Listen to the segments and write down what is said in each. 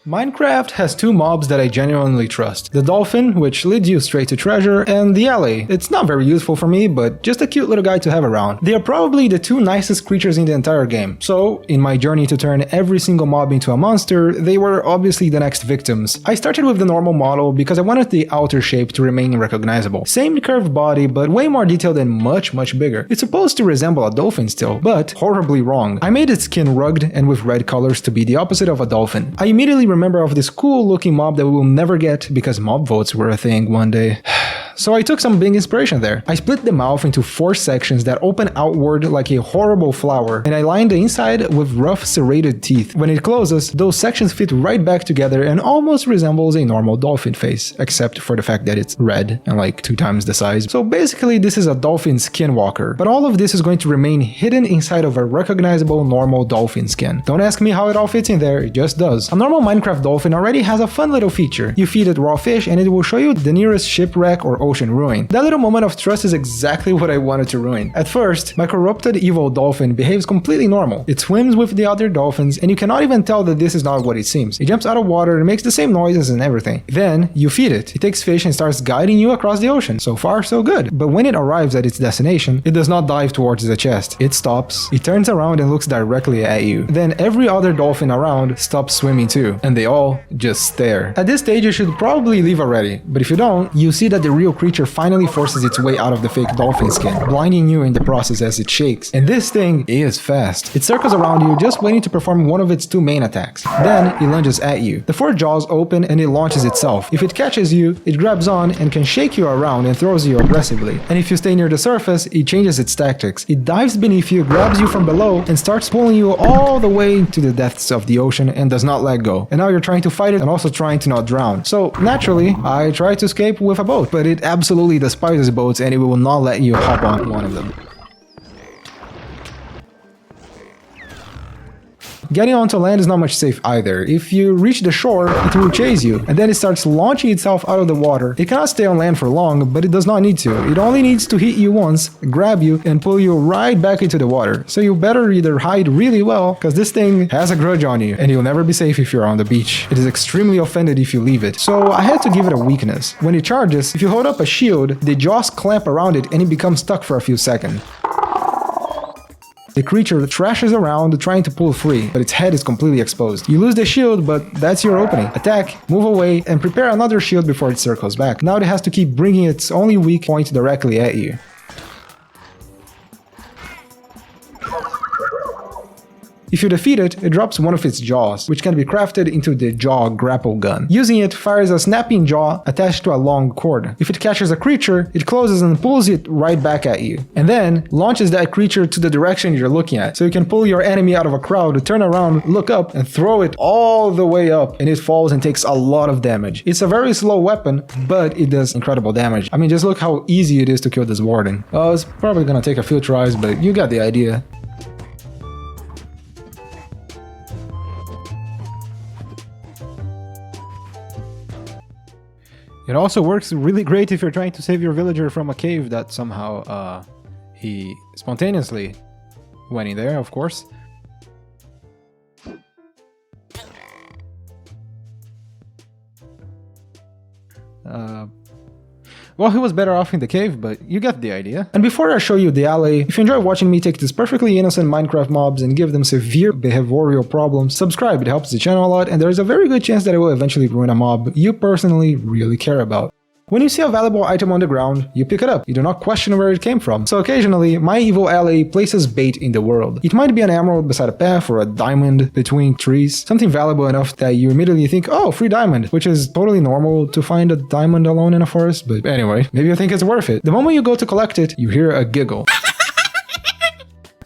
Minecraft has two mobs that I genuinely trust. The Dolphin, which leads you straight to treasure, and the allay. It's not very useful for me, but just a cute little guy to have around. They are probably the two nicest creatures in the entire game. So, in my journey to turn every single mob into a monster, they were obviously the next victims. I started with the normal model because I wanted the outer shape to remain recognizable. Same curved body, but way more detailed and much bigger. It's supposed to resemble a dolphin still, but horribly wrong. I made its skin rugged and with red colors to be the opposite of a dolphin. I immediately remember of this cool looking mob that we will never get because mob votes were a thing one day. So I took some big inspiration there. I split the mouth into 4 sections that open outward like a horrible flower, and I lined the inside with rough serrated teeth. When it closes, those sections fit right back together and almost resembles a normal dolphin face, except for the fact that it's red and like 2 times the size. So basically this is a dolphin skinwalker, but all of this is going to remain hidden inside of a recognizable normal dolphin skin. Don't ask me how it all fits in there, it just does. A normal Minecraft dolphin already has a fun little feature. You feed it raw fish and it will show you the nearest shipwreck or ocean ruin. That little moment of trust is exactly what I wanted to ruin. At first, my corrupted evil dolphin behaves completely normal. It swims with the other dolphins and you cannot even tell that this is not what it seems. It jumps out of water and makes the same noises and everything. Then, you feed it. It takes fish and starts guiding you across the ocean. So far, so good. But when it arrives at its destination, it does not dive towards the chest. It stops, it turns around and looks directly at you. Then every other dolphin around stops swimming too, and they all just stare. At this stage, you should probably leave already, but if you don't, you see that the real creature finally forces its way out of the fake dolphin skin, blinding you in the process as it shakes. And this thing is fast. It circles around you just waiting to perform one of its 2 main attacks. Then it lunges at you. The 4 jaws open and it launches itself. If it catches you, it grabs on and can shake you around and throws you aggressively. And if you stay near the surface, it changes its tactics. It dives beneath you, grabs you from below, and starts pulling you all the way to the depths of the ocean and does not let go. And now you're trying to fight it and also trying to not drown. So naturally, I tried to escape with a boat, but it absolutely despises boats and it will not let you hop on one of them. Getting onto land is not much safe either. If you reach the shore, it will chase you, and then it starts launching itself out of the water. It cannot stay on land for long, but it does not need to. It only needs to hit you once, grab you, and pull you right back into the water. So you better either hide really well, because this thing has a grudge on you, and you'll never be safe if you're on the beach. It is extremely offended if you leave it. So I had to give it a weakness. When it charges, if you hold up a shield, the jaws clamp around it and it becomes stuck for a few seconds. The creature thrashes around trying to pull free, but its head is completely exposed. You lose the shield, but that's your opening. Attack, move away, and prepare another shield before it circles back. Now it has to keep bringing its only weak point directly at you. If you defeat it, it drops one of its jaws, which can be crafted into the jaw grapple gun. Using it fires a snapping jaw attached to a long cord. If it catches a creature, it closes and pulls it right back at you, and then launches that creature to the direction you're looking at. So you can pull your enemy out of a crowd, turn around, look up, and throw it all the way up, and it falls and takes a lot of damage. It's a very slow weapon, but it does incredible damage. I mean, just look how easy it is to kill this warden. Oh, it's probably gonna take a few tries, but you got the idea. It also works really great if you're trying to save your villager from a cave that somehow he spontaneously went in there, of course. Well, he was better off in the cave, but you get the idea. And before I show you the allay, if you enjoy watching me take these perfectly innocent Minecraft mobs and give them severe behavioral problems, subscribe, it helps the channel a lot, and there is a very good chance that it will eventually ruin a mob you personally really care about. When you see a valuable item on the ground, you pick it up. You do not question where it came from. So occasionally, my evil allay places bait in the world. It might be an emerald beside a path or a diamond between trees, something valuable enough that you immediately think, oh, free diamond, which is totally normal to find a diamond alone in a forest, but anyway, maybe you think it's worth it. The moment you go to collect it, you hear a giggle.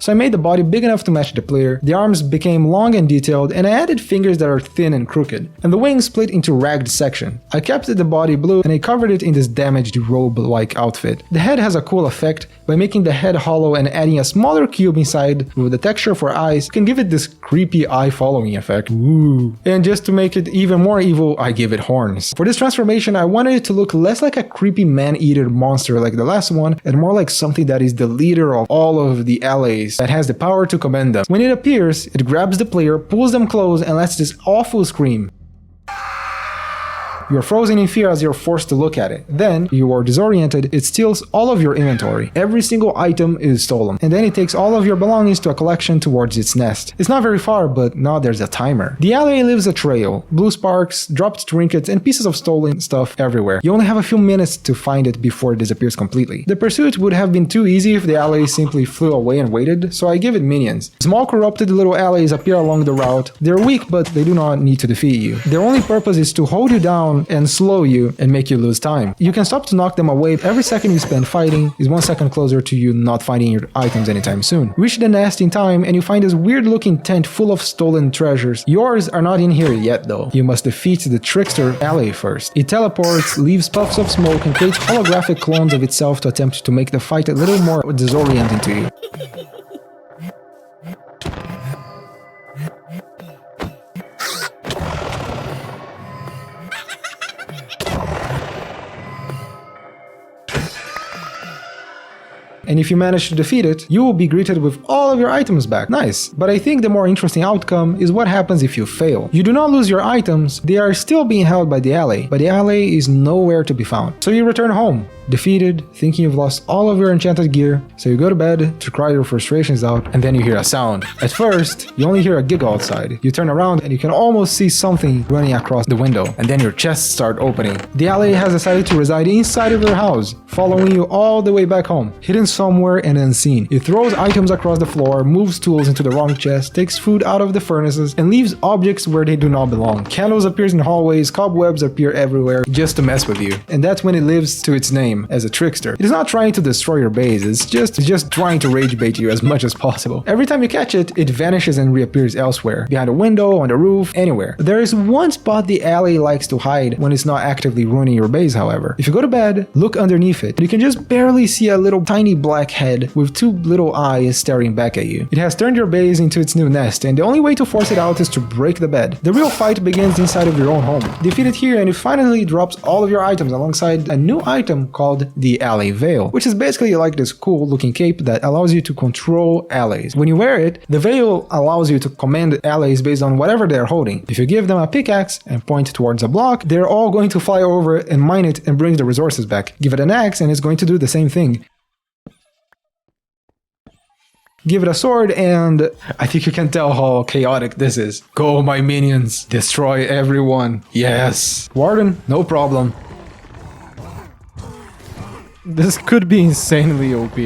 So I made the body big enough to match the player, the arms became long and detailed, and I added fingers that are thin and crooked, and the wings split into ragged sections. I kept the body blue and I covered it in this damaged robe-like outfit. The head has a cool effect. By making the head hollow and adding a smaller cube inside with the texture for eyes, you can give it this creepy eye following effect. Ooh. And just to make it even more evil, I give it horns. For this transformation, I wanted it to look less like a creepy man-eater monster like the last one, and more like something that is the leader of all of the allays that has the power to command them. When it appears, it grabs the player, pulls them close, and lets this awful scream. You're frozen in fear as you're forced to look at it. Then, you are disoriented, it steals all of your inventory. Every single item is stolen, and then it takes all of your belongings to a collection towards its nest. It's not very far, but now there's a timer. The alley leaves a trail, blue sparks, dropped trinkets, and pieces of stolen stuff everywhere. You only have a few minutes to find it before it disappears completely. The pursuit would have been too easy if the alley simply flew away and waited, so I give it minions. Small corrupted little alleys appear along the route. They're weak, but they do not need to defeat you. Their only purpose is to hold you down and slow you and make you lose time. You can stop to knock them away. Every second you spend fighting is 1 second closer to you not finding your items anytime soon. Reach the nest in time and you find this weird looking tent full of stolen treasures. Yours are not in here yet though. You must defeat the trickster alley first. It teleports, leaves puffs of smoke, and creates holographic clones of itself to attempt to make the fight a little more disorienting to you. And if you manage to defeat it, you will be greeted with all of your items back. Nice. But I think the more interesting outcome is what happens if you fail. You do not lose your items, they are still being held by the alley, but the alley is nowhere to be found. So you return home, defeated, thinking you've lost all of your enchanted gear, so you go to bed to cry your frustrations out, and then you hear a sound. At first, you only hear a giggle outside. You turn around and you can almost see something running across the window, and then your chests start opening. The alley has decided to reside inside of your house, following you all the way back home, hidden somewhere and unseen. It throws items across the floor, moves tools into the wrong chest, takes food out of the furnaces, and leaves objects where they do not belong. Candles appear in hallways, cobwebs appear everywhere just to mess with you. And that's when it lives to its name, as a trickster. It is not trying to destroy your base, it's just trying to rage bait you as much as possible. Every time you catch it, it vanishes and reappears elsewhere, behind a window, on the roof, anywhere. There is one spot the alley likes to hide when it's not actively ruining your base, however. If you go to bed, look underneath it. You can just barely see a little tiny black head with two little eyes staring back at you. It has turned your base into its new nest, and the only way to force it out is to break the bed. The real fight begins inside of your own home. Defeat it here and it finally drops all of your items alongside a new item called the alley veil, which is basically like this cool looking cape that allows you to control allays. When you wear it, the veil allows you to command allays based on whatever they're holding. If you give them a pickaxe and point towards a block, they're all going to fly over it and mine it and bring the resources back. Give it an axe and it's going to do the same thing. Give it a sword and I think you can tell how chaotic this is. Go my minions, destroy everyone. Yes. Warden, no problem. This could be insanely OP.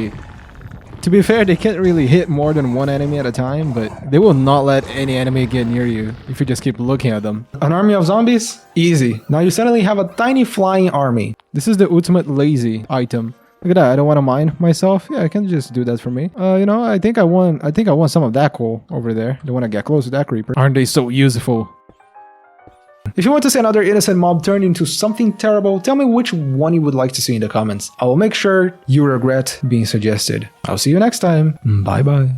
To be fair, they can't really hit more than one enemy at a time, but they will not let any enemy get near you if you just keep looking at them. An army of zombies? Easy. Now you suddenly have a tiny flying army. This is the ultimate lazy item. Look at that, I don't want to mine myself. Yeah, I can just do that for me. You know, I think I want some of that coal over there. Don't want to get close to that creeper. Aren't they so useful? If you want to see another innocent mob turned into something terrible, tell me which one you would like to see in the comments. I will make sure you regret being suggested. I'll see you next time. Bye bye.